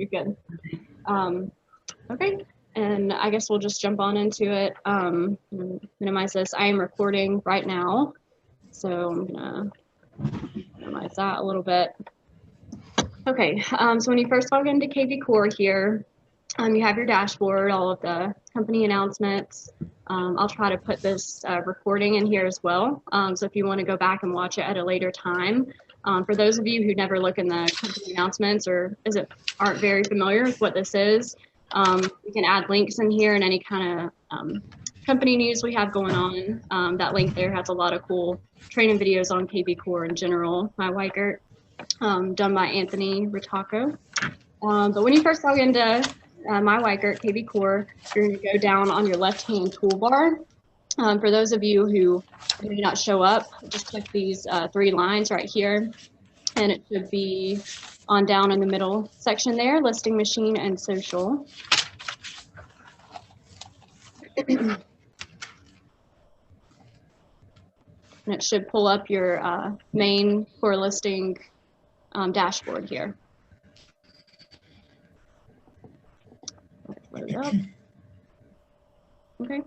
You're good. Okay, and I guess we'll just jump on into it. Minimize this. I am recording right now, so I'm gonna minimize that a little bit. Okay, so when you first log into KV Core here, you have your dashboard, all of the company announcements. I'll try to put this recording in here as well. So if you want to go back and watch it at a later time, for those of you who never look in the company announcements or aren't very familiar with what this is, we can add links in here and any kind of company news we have going on. That link there has a lot of cool training videos on KV Core in general, my Weikert, done by Anthony Ritaco. But when you first log into my Weikert KV Core, you're going to go down on your left-hand toolbar. For those of you who may not show up, just click these 3 lines right here, and it should be on down in the middle section there, listing machine and social. And it should pull up your main core listing dashboard here. Load up. Okay.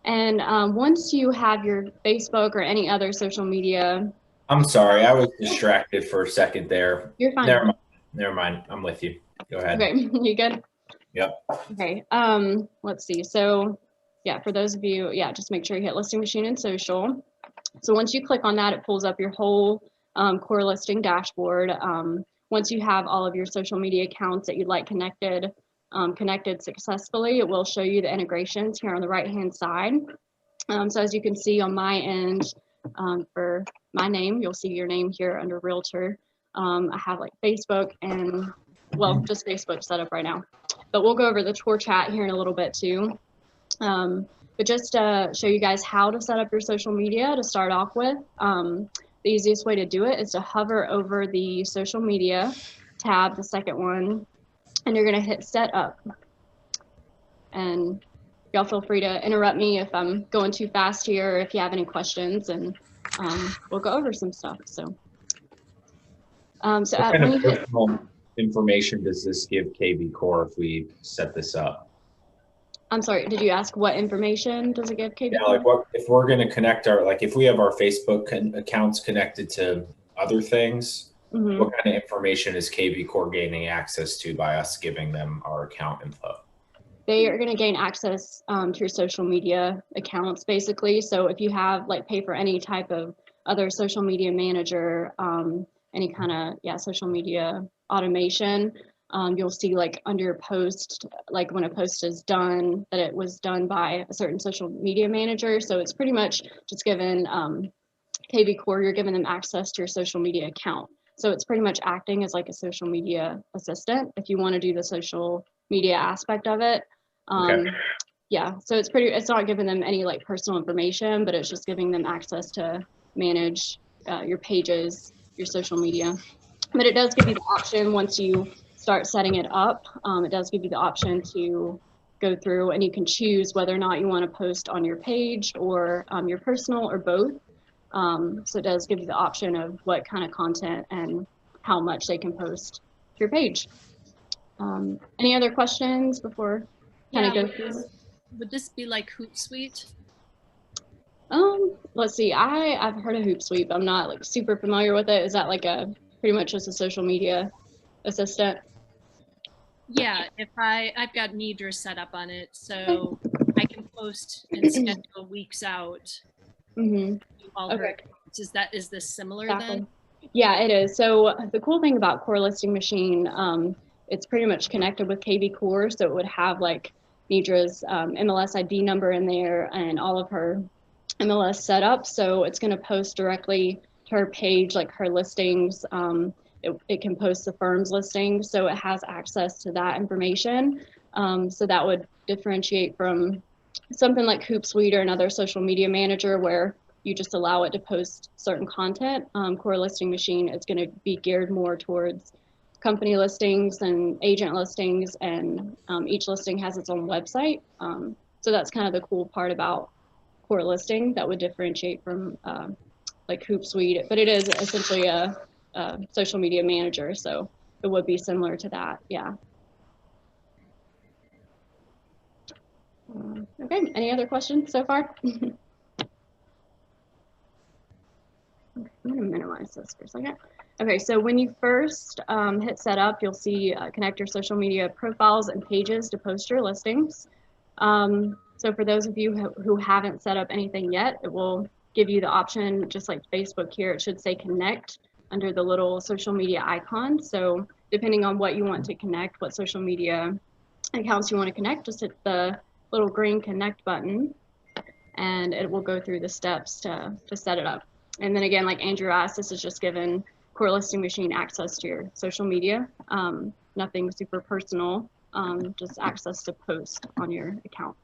And once you have your Facebook or any other social media. I'm sorry, I was distracted for a second there. You're fine. Never mind. I'm with you. Go ahead. Okay, you good? Yep. Okay. Let's see. So yeah, for those of you, yeah, just make sure you hit listing machine and social. So once you click on that, it pulls up your whole core listing dashboard. Once you have all of your social media accounts that you'd like connected successfully, it will show you the integrations here on the right hand side. So as you can see on my end, for my name, you'll see your name here under realtor. I have like Facebook and, well, just Facebook set up right now, but we'll go over the tour chat here in a little bit too. But just to show you guys how to set up your social media to start off with, the easiest way to do it is to hover over the social media tab, the second one, and you're going to hit set up. And y'all feel free to interrupt me if I'm going too fast here, or if you have any questions, and we'll go over some stuff. So, What kind of personal information does this give KV Core if we set this up? I'm sorry, did you ask what information does it give KV Core? Yeah, like what if we're going to connect if we have our Facebook accounts connected to other things, what kind of information is KV Core gaining access to by us giving them our account info? They are going to gain access to your social media accounts, basically. So if you have pay for any type of other social media manager, any kind of social media automation, you'll see under your post, when a post is done, that it was done by a certain social media manager. So it's pretty much just given KV Core, you're giving them access to your social media account. So it's pretty much acting as like a social media assistant if you want to do the social media aspect of it. Okay. Yeah, so it's not giving them any personal information, but it's just giving them access to manage your pages, your social media. But it does give you the option once you start setting it up, it does give you the option to go through and you can choose whether or not you want to post on your page or your personal or both. So it does give you the option of what kind of content and how much they can post to your page. Any other questions before kind of go through? Would this be like Hootsuite? Let's see. I've heard of Hootsuite, but I'm not super familiar with it. Is that pretty much just a social media assistant? Yeah, if I've got Nidra set up on it, so I can post and schedule weeks out. All her accounts. Is this similar then? Yeah, it is. So the cool thing about Core Listing Machine, it's pretty much connected with KV Core, so it would have Nidra's MLS ID number in there and all of her MLS setup. So it's going to post directly to her page, her listings. It can post the firm's listings, so it has access to that information. So that would differentiate from something like Hootsuite or another social media manager where you just allow it to post certain content. Core Listing Machine is going to be geared more towards company listings and agent listings, and each listing has its own website. So that's kind of the cool part about Core Listing that would differentiate from Hootsuite, but it is essentially a social media manager, so it would be similar to that. Yeah. Okay, any other questions so far? I'm going to minimize this for a second. Okay, so when you first hit setup, you'll see connect your social media profiles and pages to post your listings. So for those of you who haven't set up anything yet, it will give you the option, just like Facebook here, it should say connect under the little social media icon. So depending on what you want to connect, what social media accounts you want to connect, just hit the little green connect button and it will go through the steps to set it up. And then again, like Andrew asked, this is just giving Core Listing Machine access to your social media. Nothing super personal, just access to post on your account.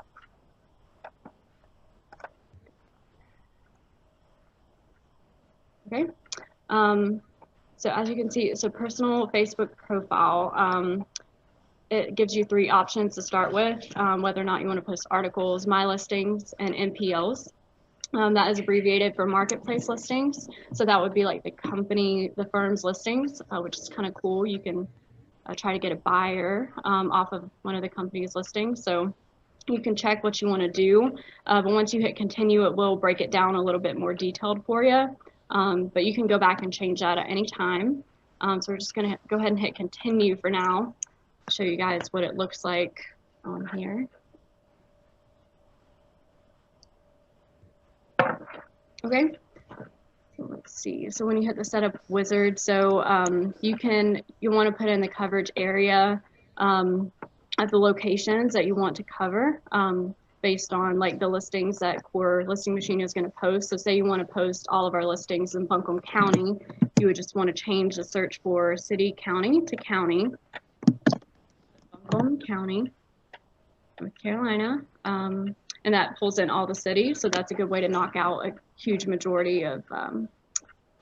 Okay. So as you can see, it's a personal Facebook profile. It gives you 3 options to start with, whether or not you want to post articles, my listings, and MPLs. That is abbreviated for marketplace listings. So that would be like the firm's listings, which is kind of cool. You can try to get a buyer off of one of the company's listings. So you can check what you want to do. But once you hit continue, it will break it down a little bit more detailed for you. But you can go back and change that at any time. So we're just going to go ahead and hit continue for now. Show you guys what it looks like on here. Okay, so let's see. So when you hit the setup wizard, so you want to put in the coverage area of the locations that you want to cover based on like the listings that Core Listing Machine is going to post. So say you want to post all of our listings in Buncombe County, you would just want to change the search for city, county to county. Buncombe County, North Carolina. And that pulls in all the cities, so that's a good way to knock out a huge majority of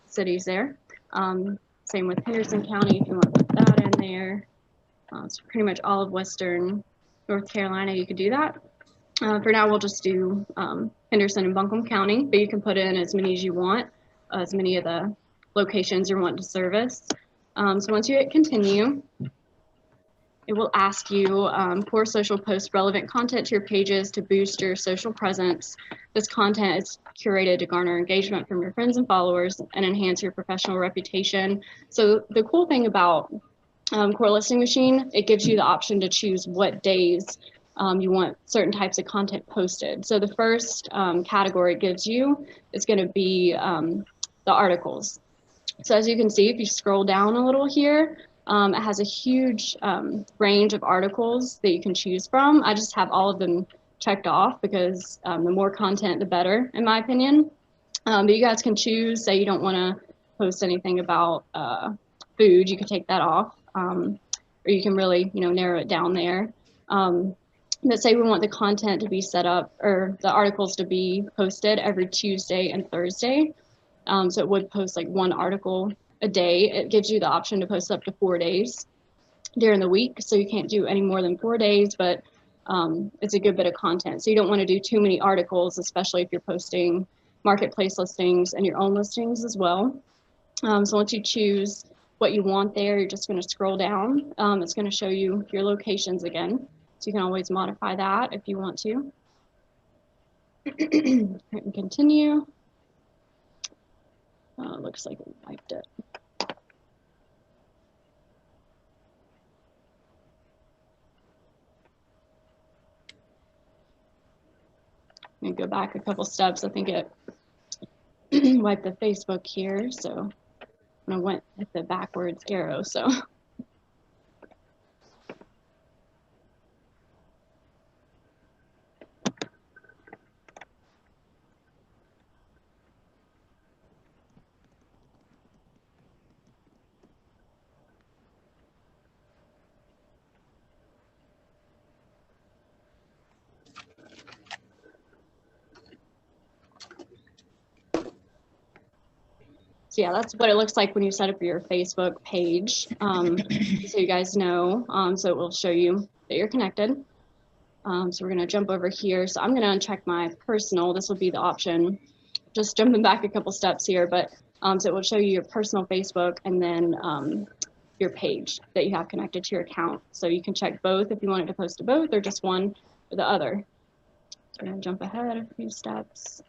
cities there. Same with Henderson County, if you want to put that in there. So pretty much all of Western North Carolina, you could do that. For now, we'll just do Henderson and Buncombe County, but you can put in as many as you want, as many of the locations you're wanting to service. So once you hit continue, it will ask you, Core Social posts relevant content to your pages to boost your social presence. This content is curated to garner engagement from your friends and followers and enhance your professional reputation. So the cool thing about Core Listing Machine, it gives you the option to choose what days you want certain types of content posted. So the first category it gives you is going to be the articles. So as you can see, if you scroll down a little here, it has a huge range of articles that you can choose from. I just have all of them checked off because the more content, the better, in my opinion. But you guys can choose, say you don't want to post anything about food, you can take that off, or you can really, narrow it down there. Let's say we want the content to be set up, or the articles to be posted every Tuesday and Thursday. So it would post like 1 article a day. It gives you the option to post up to 4 days during the week. So you can't do any more than 4 days, but it's a good bit of content. So you don't want to do too many articles, especially if you're posting marketplace listings and your own listings as well. So once you choose what you want there, you're just going to scroll down. It's going to show you your locations again. So you can always modify that if you want to. And continue. Looks like we wiped it. I'm gonna go back a couple steps. I think it wiped the Facebook here, so I went with the backwards arrow. So. So yeah, that's what it looks like when you set up your Facebook page. So you guys know, so it will show you that you're connected. So we're gonna jump over here. So I'm gonna uncheck my personal. This will be the option. Just jumping back a couple steps here, but so it will show you your personal Facebook and then your page that you have connected to your account. So you can check both if you wanted to post to both or just one or the other. We're gonna jump ahead a few steps.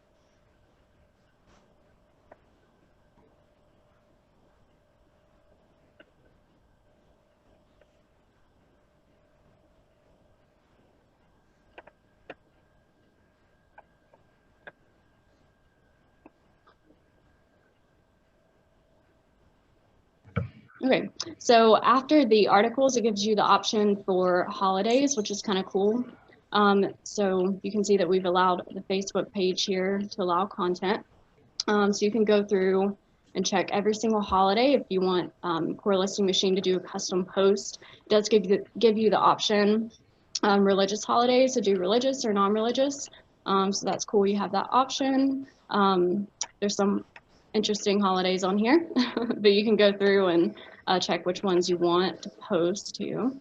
Okay, so after the articles, it gives you the option for holidays, which is kind of cool. So you can see that we've allowed the Facebook page here to allow content. So you can go through and check every single holiday. If you want Core Listing Machine to do a custom post, it does give you the option religious holidays to do religious or non-religious. So that's cool, you have that option. There's some interesting holidays on here, but you can go through and check which ones you want to post to.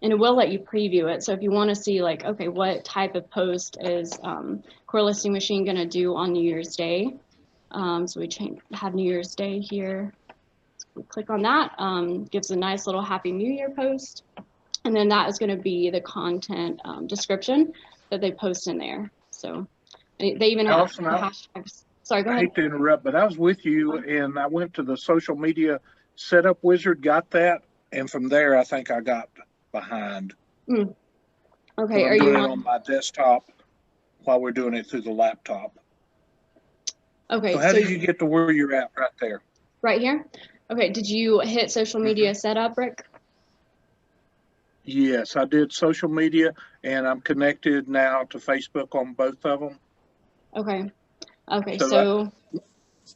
And it will let you preview it. So if you want to see like, okay, what type of post is Core Listing Machine going to do on New Year's Day? So we have New Year's Day here. So we click on that, gives a nice little Happy New Year post. And then that is going to be the content description that they post in there. So they even have hashtags. Sorry, go ahead. I hate to interrupt, but I was with you and I went to the social media setup wizard, got that. And from there, I think I got behind. Okay, I'm doing it on my desktop while we're doing it through the laptop. Okay. So how did you get to where you're at right there? Right here? Okay, did you hit social media setup, Rick? Yes, I did social media and I'm connected now to Facebook on both of them. Okay. Okay, So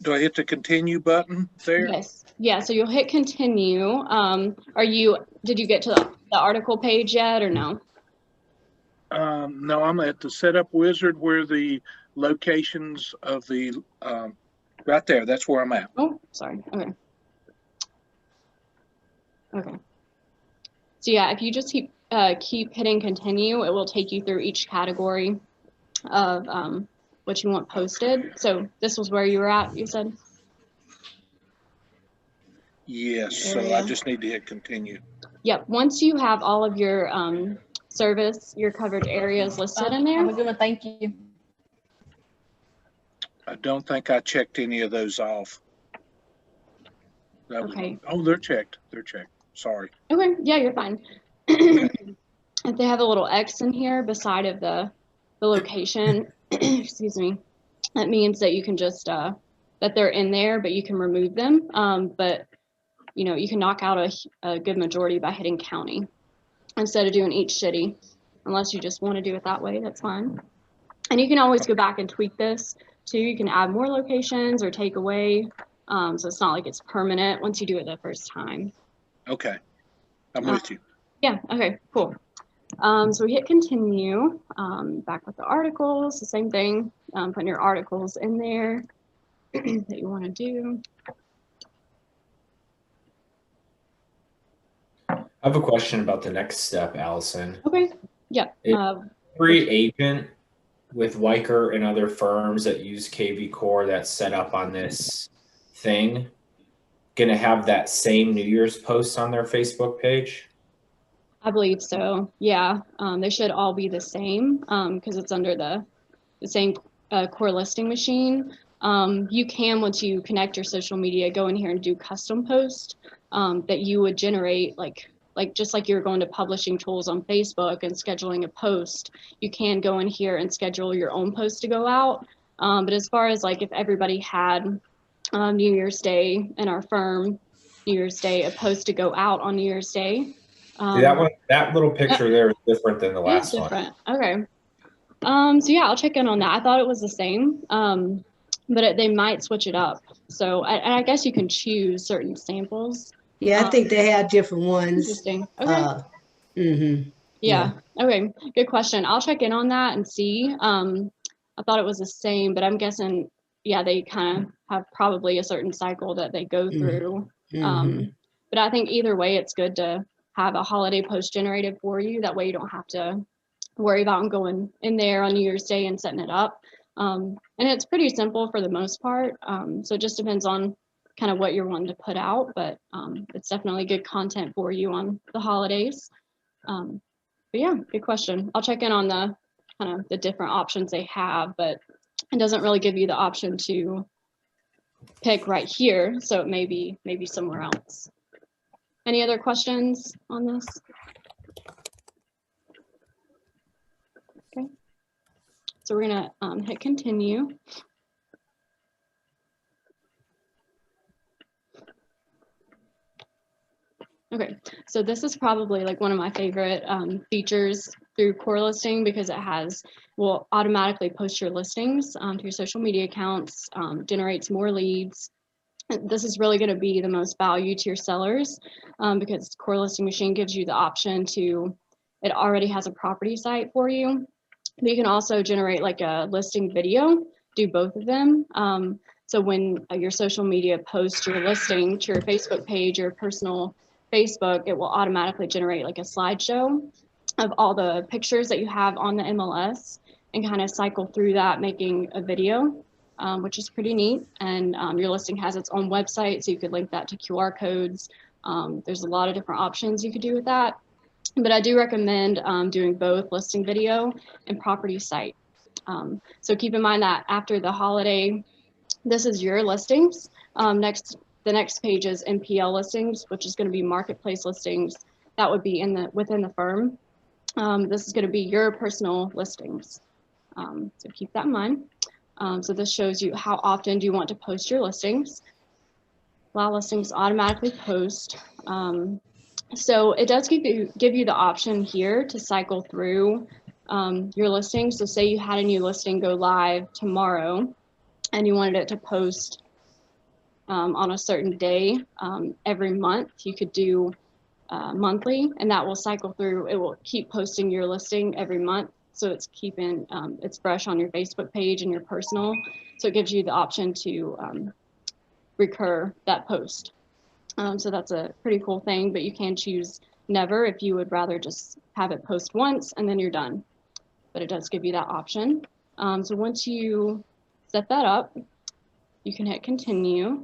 do I hit the continue button there? yes. Yeah, so you'll hit continue. Did you get to the article page yet or no? No, I'm at the setup wizard where the locations of the, right there, that's where I'm at. Oh, sorry. Okay. Okay. So yeah, if you just keep hitting continue, it will take you through each category of what you want posted. So this was where you were at, you said? Yes, so I just need to hit continue. Yep. Once you have all of your your coverage areas listed in there. Have a good one. Thank you. I don't think I checked any of those off. Okay. Oh, they're checked. They're checked. Sorry. Okay. Yeah, you're fine. If they have a little X in here beside of the location, excuse me, that means that you can just that they're in there, but you can remove them. But you know, you can knock out a good majority by hitting county instead of doing each city, unless you just want to do it that way. That's fine. And you can always go back and tweak this too. You can add more locations or take away. So it's not like it's permanent once you do it the first time. Okay. I'm with you. Yeah. Okay, cool. So we hit continue, back with the articles, the same thing, putting your articles in there that you want to do. I have a question about the next step, Allison. Okay. Yeah. Every agent with Weicker and other firms that use KV Core that's set up on this thing going to have that same New Year's post on their Facebook page? I believe so. Yeah. They should all be the same because it's under the same Core Listing Machine. You can, once you connect your social media, go in here and do custom posts that you would generate like just like you're going to publishing tools on Facebook and scheduling a post, you can go in here and schedule your own post to go out. But as far as like if everybody had New Year's Day in our firm, New Year's Day, a post to go out on New Year's Day. See, that little picture there is different than the last one. Okay. So yeah, I'll check in on that. I thought it was the same, but they might switch it up. So I guess you can choose certain samples. Yeah, I think they had different ones. Interesting. Okay. Yeah. Okay. Good question. I'll check in on that and see. I thought it was the same, but I'm guessing, yeah, they kind of have probably a certain cycle that they go through. But I think either way, it's good to have a holiday post generated for you. That way you don't have to worry about going in there on New Year's Day and setting it up. And it's pretty simple for the most part. So it just depends on kind of what you're wanting to put out, but it's definitely good content for you on the holidays. But yeah, good question. I'll check in on the kind of the different options they have, but it doesn't really give you the option to pick right here. So it may be maybe somewhere else. Any other questions on this? Okay. So we're gonna hit continue. Okay, so this is probably like one of my favorite features through Core Listing because it will automatically post your listings to your social media accounts, generates more leads. This is really going to be the most value to your sellers because Core Listing Machine gives you the option it already has a property site for you, but you can also generate like a listing video, do both of them. So when your social media posts your listing to your Facebook page, your personal Facebook, it will automatically generate like a slideshow of all the pictures that you have on the MLS and kind of cycle through that, making a video, which is pretty neat. And your listing has its own website, so you could link that to QR codes. There's a lot of different options you could do with that. But I do recommend doing both listing video and property site. So keep in mind that after the holiday, this is your listings. The next page is MPL listings, which is going to be marketplace listings. That would be within the firm. This is going to be your personal listings. So keep that in mind. So this shows you how often do you want to post your listings. Allow listings automatically post. So it does give you the option here to cycle through your listings. So say you had a new listing go live tomorrow and you wanted it to post on a certain day every month. You could do monthly, and that will cycle through. It will keep posting your listing every month, so it's keeping it's fresh on your Facebook page and your personal. So it gives you the option to recur that post. So that's a pretty cool thing, but you can choose never if you would rather just have it post once and then you're done. But it does give you that option. So once you set that up, you can hit continue.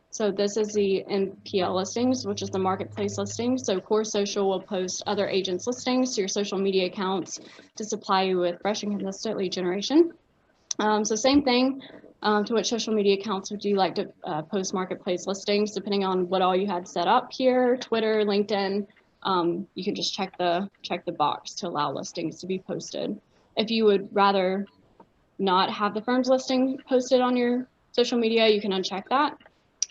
So this is the MPL listings, which is the marketplace listings. So Core Social will post other agents' listings to your social media accounts to supply you with fresh and consistent lead generation. So same thing to what social media accounts would you like to post marketplace listings, depending on what all you had set up here, Twitter, LinkedIn. You can just check the box to allow listings to be posted. If you would rather not have the firm's listing posted on your social media, you can uncheck that.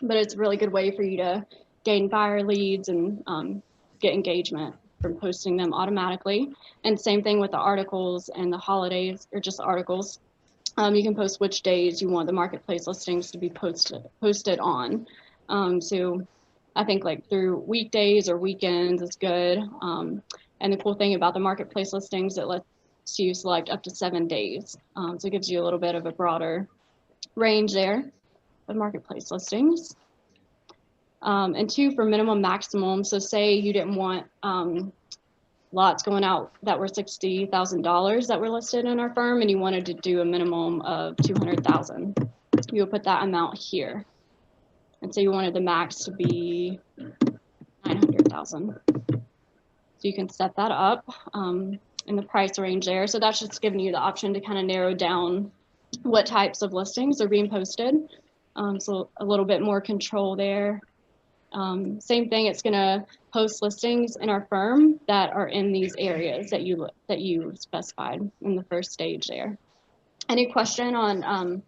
But it's a really good way for you to gain buyer leads and get engagement from posting them automatically. And same thing with the articles and the holidays, or just articles. You can post which days you want the marketplace listings to be posted on. So I think like through weekdays or weekends is good. And the cool thing about the marketplace listings, it lets you select up to 7 days. So it gives you a little bit of a broader range there of marketplace listings. And 2 for minimum maximum. So say you didn't want lots going out that were $60,000 that were listed in our firm, and you wanted to do a minimum of $200,000. You would put that amount here. And say you wanted the max to be $900,000. So you can set that up in the price range there. So that's just giving you the option to kind of narrow down what types of listings are being posted. So a little bit more control there. Same thing, it's going to post listings in our firm that are in these areas that you specified in the first stage there. Any question on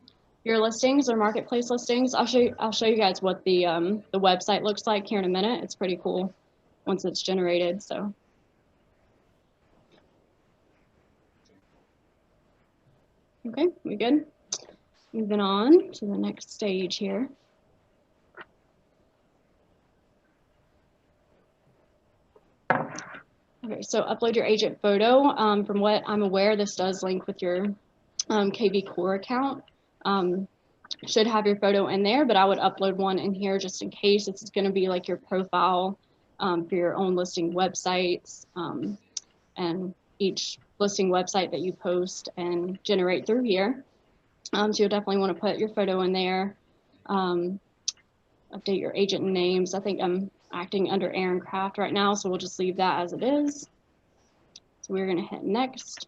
your listings or marketplace listings? I'll show you guys what the website looks like here in a minute. It's pretty cool once it's generated. So. Okay, we good? Moving on to the next stage here. Okay, so upload your agent photo. From what I'm aware, this does link with your KV Core account. Should have your photo in there, but I would upload one in here just in case. This is going to be like your profile for your own listing websites, and each listing website that you post and generate through here. So you'll definitely want to put your photo in there. Update your agent names. I think I'm acting under Aaron Craft right now, so we'll just leave that as it is. So we're going to hit next.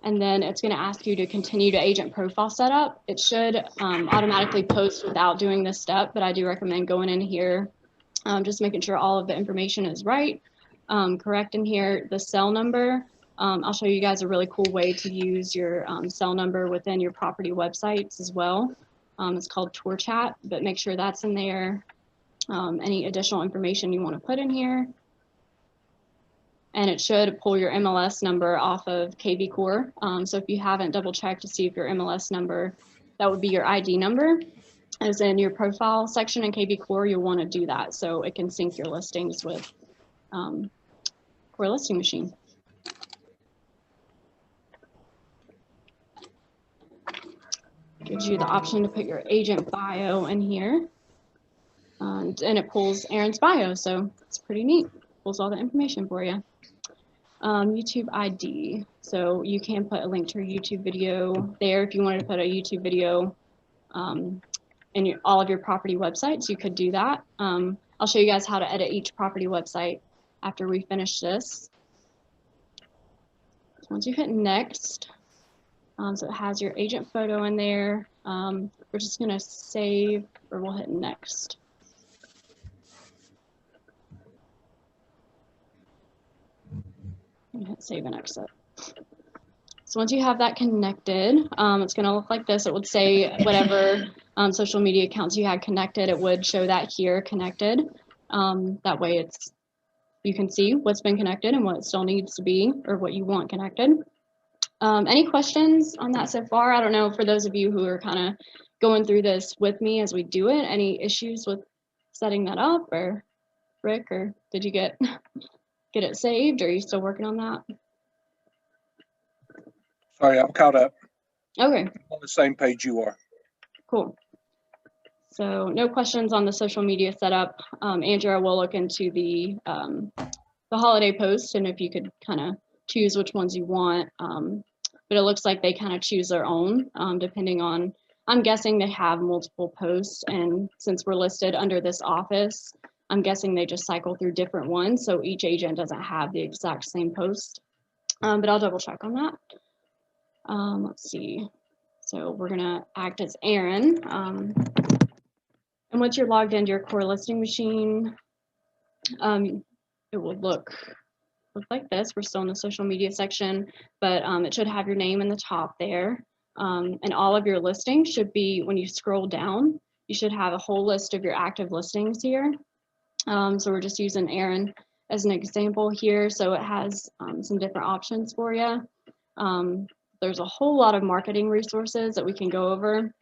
And then it's going to ask you to continue to agent profile setup. It should automatically post without doing this step, but I do recommend going in here, just making sure all of the information is right, correct in here. The cell number, I'll show you guys a really cool way to use your cell number within your property websites as well. It's called Tour Chat, but make sure that's in there. Any additional information you want to put in here. And it should pull your MLS number off of kvCORE. So if you haven't double checked to see if your MLS number, that would be your ID number, is in your profile section in kvCORE, you'll want to do that so it can sync your listings with Core Listing Machine. Gives you the option to put your agent bio in here. And it pulls Aaron's bio, so it's pretty neat. Pulls all the information for you. YouTube ID. So you can put a link to your YouTube video there. If you wanted to put a YouTube video in all of your property websites, you could do that. I'll show you guys how to edit each property website after we finish this. So once you hit next, so it has your agent photo in there. We're just gonna save, or we'll hit next. And hit save and exit. So once you have that connected, it's going to look like this. It would say whatever social media accounts you had connected, it would show that here connected. That way you can see what's been connected and what still needs to be, or what you want connected. Any questions on that so far? I don't know, for those of you who are kind of going through this with me as we do it, any issues with setting that up, or Rick, or did you get it saved, or are you still working on that? Sorry, I'm caught up. Okay. I'm on the same page you are. Cool. So no questions on the social media setup. Andrea will look into the holiday post, and if you could kind of choose which ones you want. But it looks like they kind of choose their own, depending on, I'm guessing they have multiple posts, and since we're listed under this office, I'm guessing they just cycle through different ones, so each agent doesn't have the exact same post. But I'll double check on that. Let's see. So we're gonna act as Aaron. And once you're logged into your Core Listing Machine, it will look like this. We're still in the social media section, but it should have your name in the top there. And all of your listings should be, when you scroll down, you should have a whole list of your active listings here. So we're just using Aaron as an example here. So it has some different options for you. There's a whole lot of marketing resources that we can go over.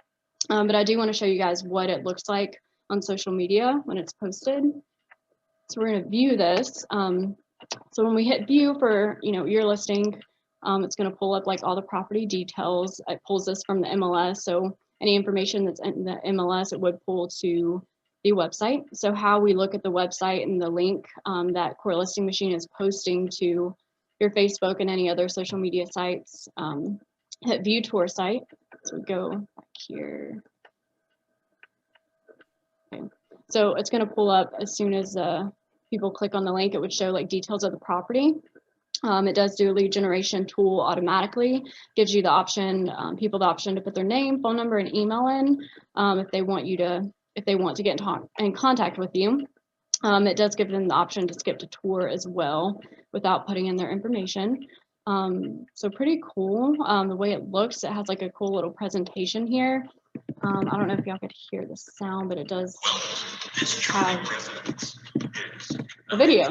But I do want to show you guys what it looks like on social media when it's posted. So we're going to view this. So when we hit view for your listing, it's going to pull up like all the property details. It pulls this from the MLS. So any information that's in the MLS, it would pull to the website. So how we look at the website and the link that Core Listing Machine is posting to your Facebook and any other social media sites, hit view tour site. So we go back here. Okay. So it's going to pull up as soon as people click on the link. It would show like details of the property. It does do a lead generation tool automatically. Gives you the option, people the option to put their name, phone number, and email in if they want to get in contact with you. It does give them the option to skip to tour as well without putting in their information. So pretty cool. The way it looks, it has like a cool little presentation here. I don't know if y'all could hear the sound, but it does have a video.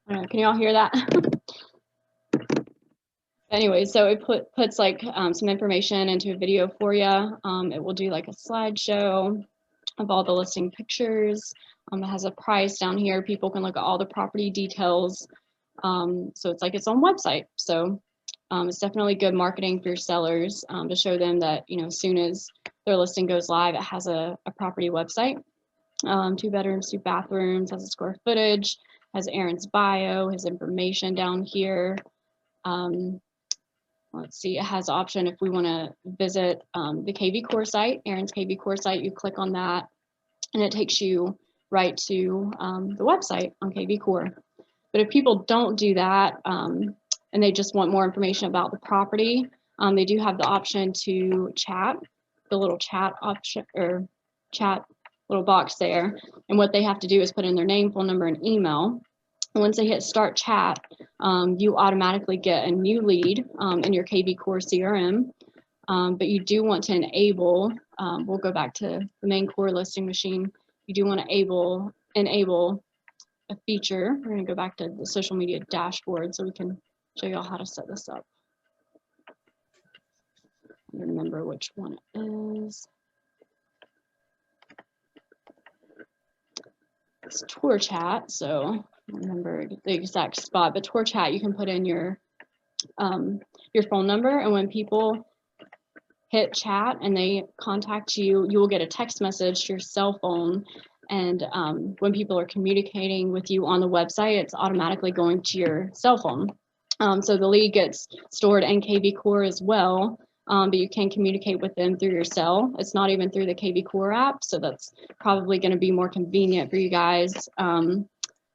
I don't know, can y'all hear that? Anyway, so it puts like some information into a video for you. It will do like a slideshow of all the listing pictures. It has a price down here. People can look at all the property details. So it's like its own website. So it's definitely good marketing for your sellers to show them that, as soon as their listing goes live, it has a property website. 2 bedrooms, 2 bathrooms, has a square footage. has Aaron's bio, his information down here. Let's see, it has option if we want to visit the KV Core site, Aaron's KV Core site, you click on that and it takes you right to the website on KV Core. But if people don't do that and they just want more information about the property, they do have the option to chat, the little chat option or chat little box there. And what they have to do is put in their name, phone number, and email. And once they hit start chat, you automatically get a new lead in your KV Core CRM. But you do want to enable, we'll go back to the main core listing machine. You do want to enable a feature. We're going to go back to the social media dashboard so we can show you all how to set this up. Remember which one it is. It's tour chat, so remember the exact spot, but tour chat, you can put in your phone number, and when people hit chat and they contact you, you will get a text message to your cell phone. And when people are communicating with you on the website, it's automatically going to your cell phone. So the lead gets stored in KV Core as well, but you can communicate with them through your cell. It's not even through the KV Core app, so that's probably going to be more convenient for you guys.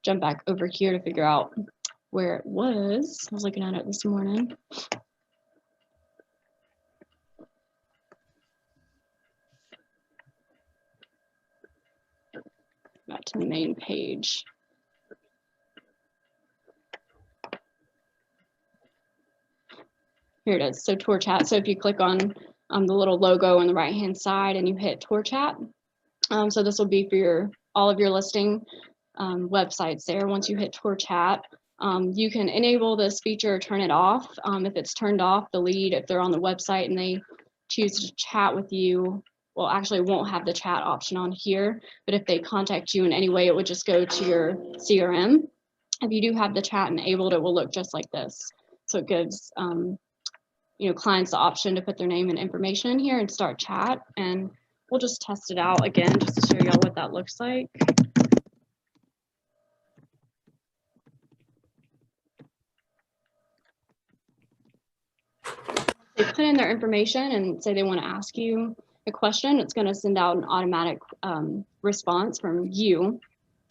Jump back over here to figure out where it was. I was looking at it this morning. Back to the main page. Here it is, so tour chat. So if you click on the little logo on the right hand side and you hit tour chat, so this will be for all of your listing websites there. Once you hit tour chat, you can enable this feature or turn it off. If it's turned off, the lead, if they're on the website and they choose to chat with you, well, actually it won't have the chat option on here, but if they contact you in any way, it would just go to your CRM. If you do have the chat enabled, it will look just like this. So it gives clients the option to put their name and information in here and start chat. And we'll just test it out again, just to show y'all what that looks like. They put in their information and say they want to ask you a question, it's going to send out an automatic response from you.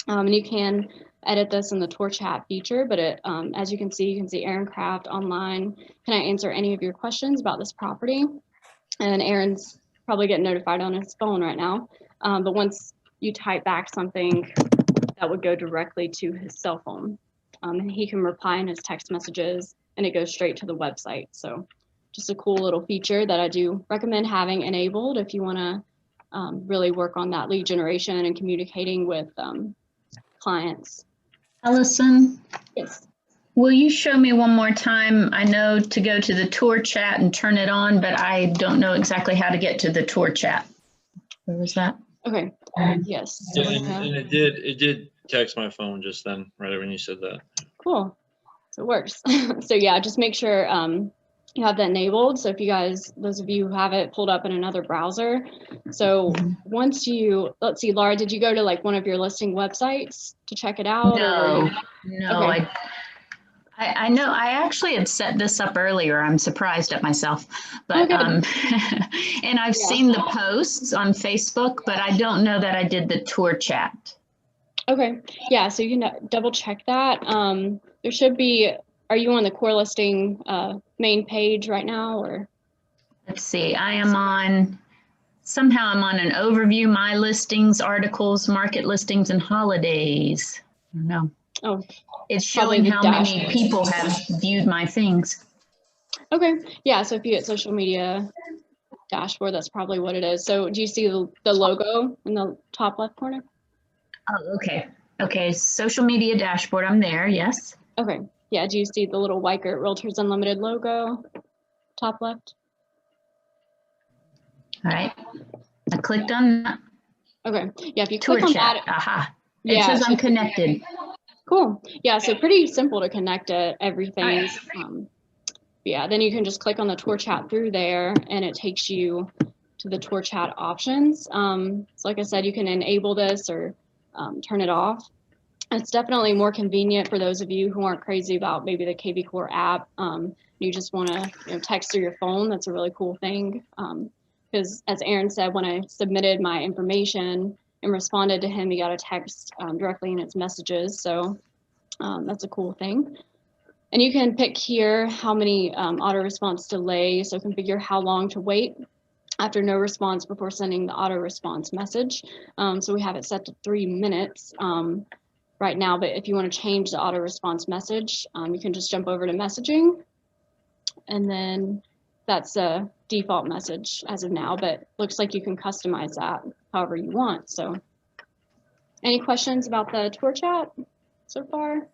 And you can edit this in the tour chat feature, but it, as you can see Aaron Craft online. Can I answer any of your questions about this property? And Aaron's probably getting notified on his phone right now. But once you type back something, that would go directly to his cell phone. And he can reply in his text messages and it goes straight to the website. So just a cool little feature that I do recommend having enabled if you want to really work on that lead generation and communicating with clients. Allison? Yes. Will you show me one more time? I know to go to the tour chat and turn it on, but I don't know exactly how to get to the tour chat. Where was that? Okay. Yes. Yeah, and it did text my phone just then, right when you said that. Cool. So it works. So yeah, just make sure you have that enabled. So if you guys, those of you who have it pulled up in another browser. So once you, let's see, Laura, did you go to like one of your listing websites to check it out? No, Okay. I know I actually had set this up earlier. I'm surprised at myself, but and I've seen the posts on Facebook, but I don't know that I did the tour chat. Okay. Yeah. So you can double check that. There should be, are you on the core listing main page right now or? Let's see, somehow I'm on an overview, my listings, articles, market listings, and holidays. I don't know. Oh, it's showing how many people have viewed my things. Okay. Yeah. So if you hit social media dashboard, that's probably what it is. So do you see the logo in the top left corner? Oh, okay. Okay. Social media dashboard. I'm there. Yes. Okay. Yeah. Do you see the little Weichert Realtors Unlimited logo top left? All right. I clicked on that. Okay. Yeah. If you Tour click on chat. that, Aha. It says I'm connected. Cool. Yeah, so pretty simple to connect to everything. Yeah, then you can just click on the tour chat through there and it takes you to the tour chat options. So like I said, you can enable this or turn it off. It's definitely more convenient for those of you who aren't crazy about maybe the KV Core app. You just want to text through your phone. That's a really cool thing. Because as Aaron said, when I submitted my information and responded to him, he got a text directly in its messages. So that's a cool thing. And you can pick here how many auto response delay. So configure how long to wait after no response before sending the auto response message. So we have it set to 3 minutes right now, but if you want to change the auto response message, you can just jump over to messaging, and then that's a default message as of now, but looks like you can customize that however you want. So any questions about the tour chat so far?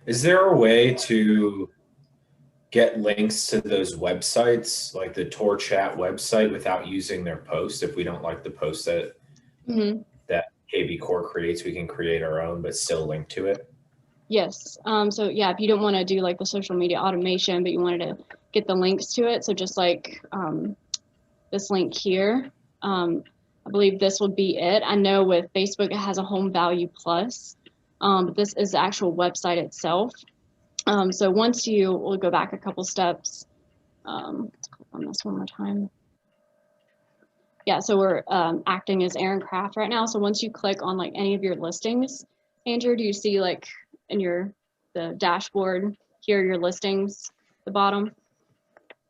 Is there a way to get links to those websites, like the tour chat website, without using their post? If we don't like the post that that KV Core creates, we can create our own, but still link to it. Yes. So yeah, if you don't want to do like the social media automation, but you wanted to get the links to it, so just like this link here, I believe this will be it. I know with Facebook it has a home value plus, but this is the actual website itself. So once we'll go back a couple steps. Let's click on this one more time. Yeah, so we're acting as Aaron Craft right now. So once you click on like any of your listings, Andrew, do you see like in the dashboard here your listings, the bottom?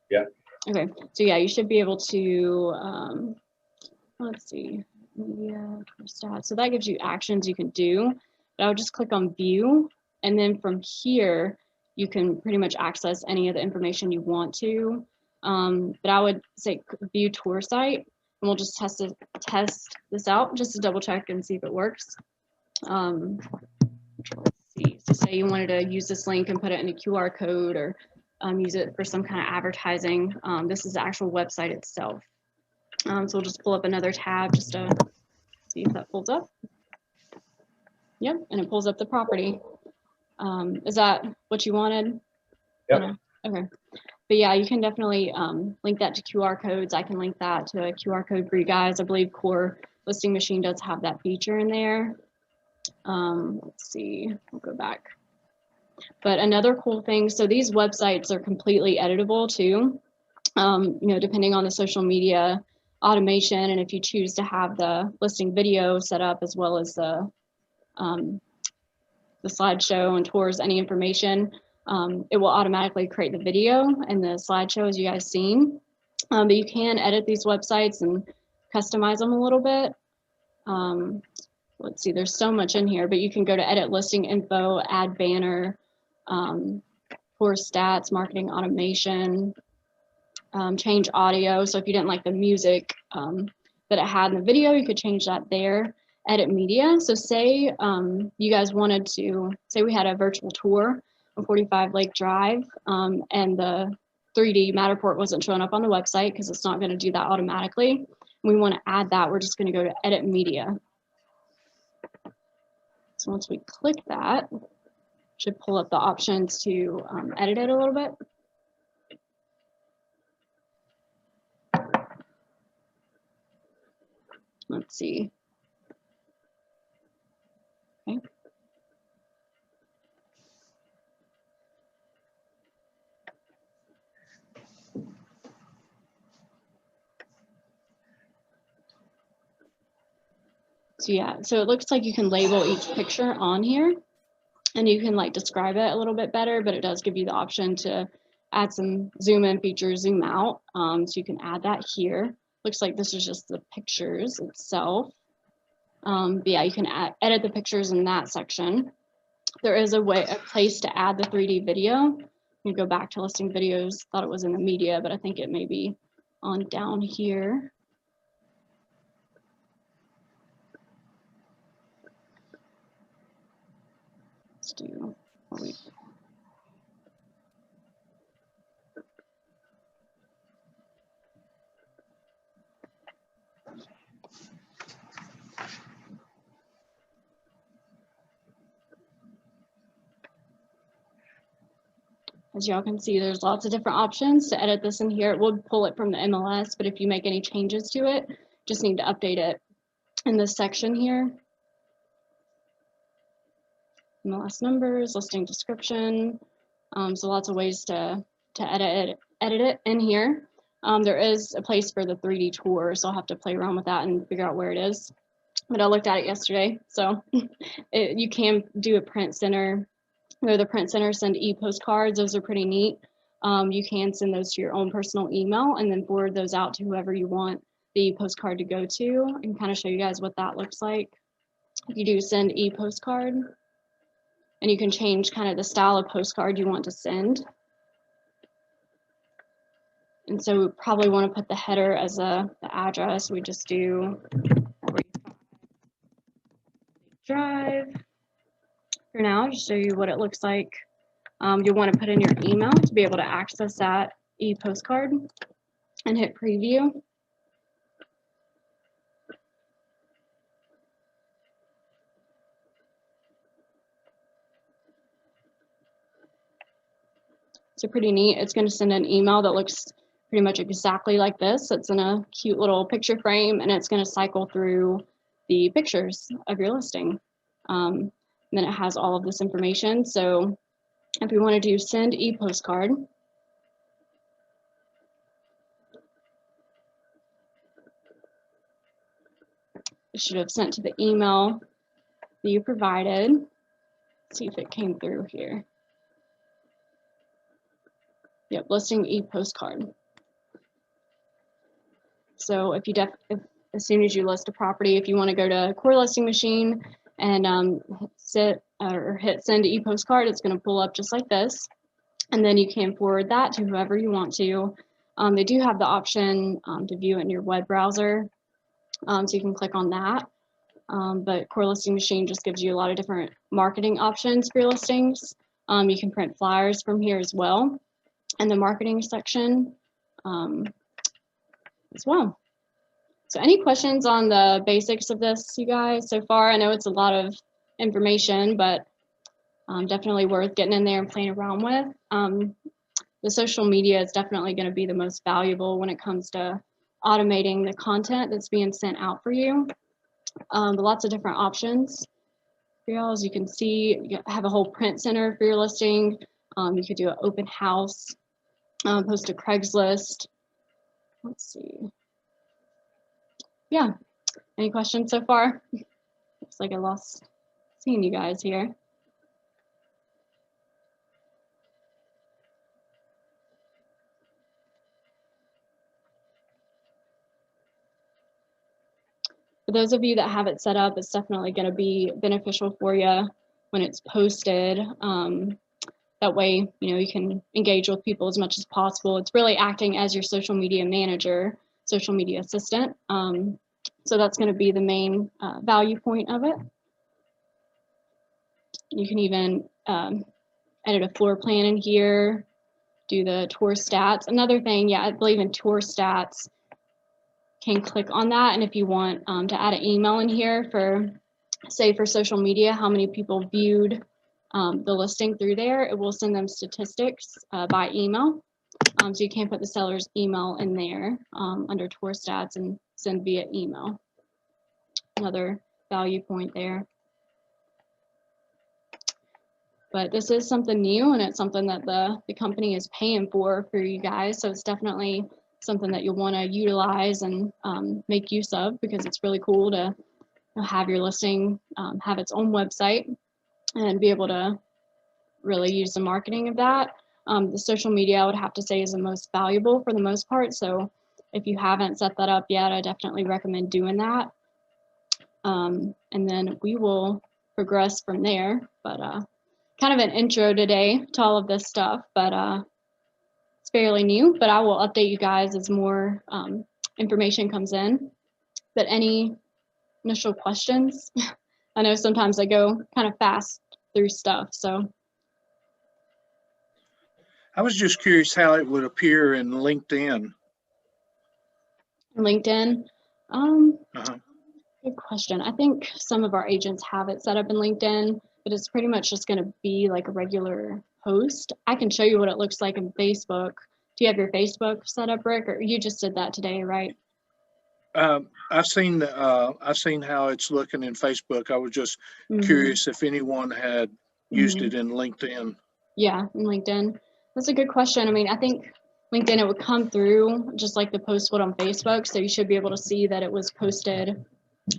Yeah. Okay, so yeah, you should be able to, let's see, media stats. So that gives you actions you can do. But I would just click on view, and then from here, you can pretty much access any of the information you want to. But I would say view tour site, and we'll just test this out just to double check and see if it works. Let's see. So say you wanted to use this link and put it in a QR code, or use it for some kind of advertising. This is the actual website itself. So we'll just pull up another tab just to see if that pulls up. Yep, and it pulls up the property. Is that what you wanted? Yep. Okay. But yeah, you can definitely link that to QR codes. I can link that to a QR code for you guys. I believe Core Listing Machine does have that feature in there. Let's see, we'll go back. But another cool thing, so these websites are completely editable too, depending on the social media automation, and if you choose to have the listing video set up as well as the slideshow and tours, any information, it will automatically create the video and the slideshow as you guys seen. But you can edit these websites and customize them a little bit. Let's see, there's so much in here, but you can go to edit listing info, add banner, tour stats, marketing automation, change audio. So if you didn't like the music that it had in the video, you could change that there. Edit media. So say you guys wanted to, say we had a virtual tour of 45 Lake Drive, and the 3D Matterport wasn't showing up on the website because it's not going to do that automatically. We want to add that. We're just going to go to edit media. So once we click that, it should pull up the options to edit it a little bit. Let's see. Okay. So yeah, so it looks like you can label each picture on here, and you can like describe it a little bit better, but it does give you the option to add some zoom in features, zoom out. So you can add that here. Looks like this is just the pictures itself. But yeah, you can edit the pictures in that section. There is a place to add the 3D video. You go back to listing videos, thought it was in the media, but I think it may be on down here. Let's do, as y'all can see, there's lots of different options to edit this in here. It will pull it from the MLS, but if you make any changes to it, just need to update it in this section here. MLS numbers, listing description. So lots of ways to edit it in here. There is a place for the 3D tour, so I'll have to play around with that and figure out where it is. But I looked at it yesterday, so you can do a print center. Or the print center send e-postcards. Those are pretty neat. You can send those to your own personal email and then forward those out to whoever you want the postcard to go to, and kind of show you guys what that looks like. If you do send e-postcard, and you can change kind of the style of postcard you want to send. And so we probably want to put the header as the address. We just do 45 Drive for now, just show you what it looks like. You'll want to put in your email to be able to access that e-postcard and hit preview. So pretty neat. It's going to send an email that looks pretty much exactly like this. It's in a cute little picture frame, and it's going to cycle through the pictures of your listing. And then it has all of this information. So if we want to do send e-postcard, it should have sent to the email that you provided. Let's see if it came through here. Yep, listing e-postcard. So if as soon as you list a property, if you want to go to Core Listing Machine and hit send e-postcard, it's going to pull up just like this, and then you can forward that to whoever you want to. They do have the option to view it in your web browser, so you can click on that. But Core Listing Machine just gives you a lot of different marketing options for your listings. You can print flyers from here as well, in the marketing section as well. So any questions on the basics of this, you guys, so far? I know it's a lot of information, but definitely worth getting in there and playing around with. The social media is definitely going to be the most valuable when it comes to automating the content that's being sent out for you. But lots of different options for y'all. As you can see, you have a whole print center for your listing. You could do an open house, post to Craigslist. Let's see. Yeah, any questions so far? Looks like I lost seeing you guys here. For those of you that have it set up, it's definitely going to be beneficial for you when it's posted. That way, you can engage with people as much as possible. It's really acting as your social media manager, social media assistant. So that's going to be the main value point of it. You can even edit a floor plan in here, do the tour stats. Another thing, yeah, I believe in tour stats, can click on that. And if you want to add an email in here for, say, for social media, how many people viewed the listing through there, it will send them statistics by email. So you can put the seller's email in there under tour stats and send via email. Another value point there. But this is something new, and it's something that the company is paying for you guys. So it's definitely something that you'll want to utilize and make use of, because it's really cool to have your listing have its own website and be able to really use the marketing of that. The social media, I would have to say, is the most valuable for the most part. So if you haven't set that up yet, I definitely recommend doing that. And then we will progress from there. But kind of an intro today to all of this stuff, but it's fairly new. But I will update you guys as more information comes in. But any initial questions? I know sometimes I go kind of fast through stuff, so. I was just curious how it would appear in LinkedIn. LinkedIn? Good question. I think some of our agents have it set up in LinkedIn, but it's pretty much just going to be like a regular post. I can show you what it looks like in Facebook. Do you have your Facebook set up, Rick, or you just did that today, right? I've seen how it's looking in Facebook. I was just curious if anyone had used it in LinkedIn. Yeah, in LinkedIn. That's a good question. I mean, I think LinkedIn, it would come through just like the post would on Facebook. So you should be able to see that it was posted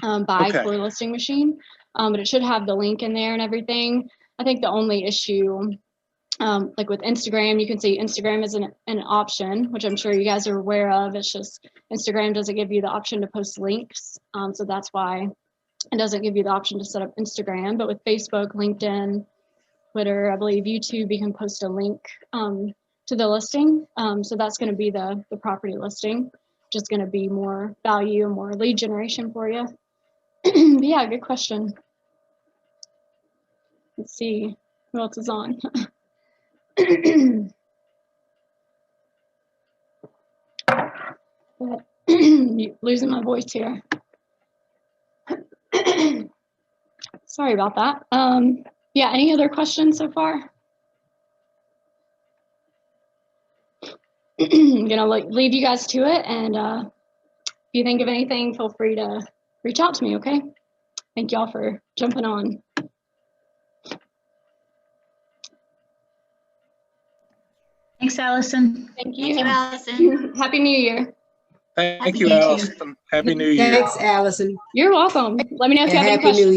by Okay. Core Listing Machine. But it should have the link in there and everything. I think the only issue, like with Instagram, you can see Instagram is an option, which I'm sure you guys are aware of. It's just Instagram doesn't give you the option to post links. So that's why it doesn't give you the option to set up Instagram. But with Facebook, LinkedIn, Twitter, I believe YouTube, you can post a link to the listing. So that's going to be the property listing, just going to be more value, more lead generation for you. But yeah, good question. Let's see who else is on. Losing my voice here. Sorry about that. Yeah, any other questions so far? I'm gonna leave you guys to it, and if you think of anything, feel free to reach out to me, okay? Thank y'all for jumping on. Thanks, Allison. Thank you. Thank you, Allison. Happy New Year. Thank Happy you, New Year. Allison. Happy New Year. Thanks, Allison. You're welcome. Let me know if you have any Happy New questions.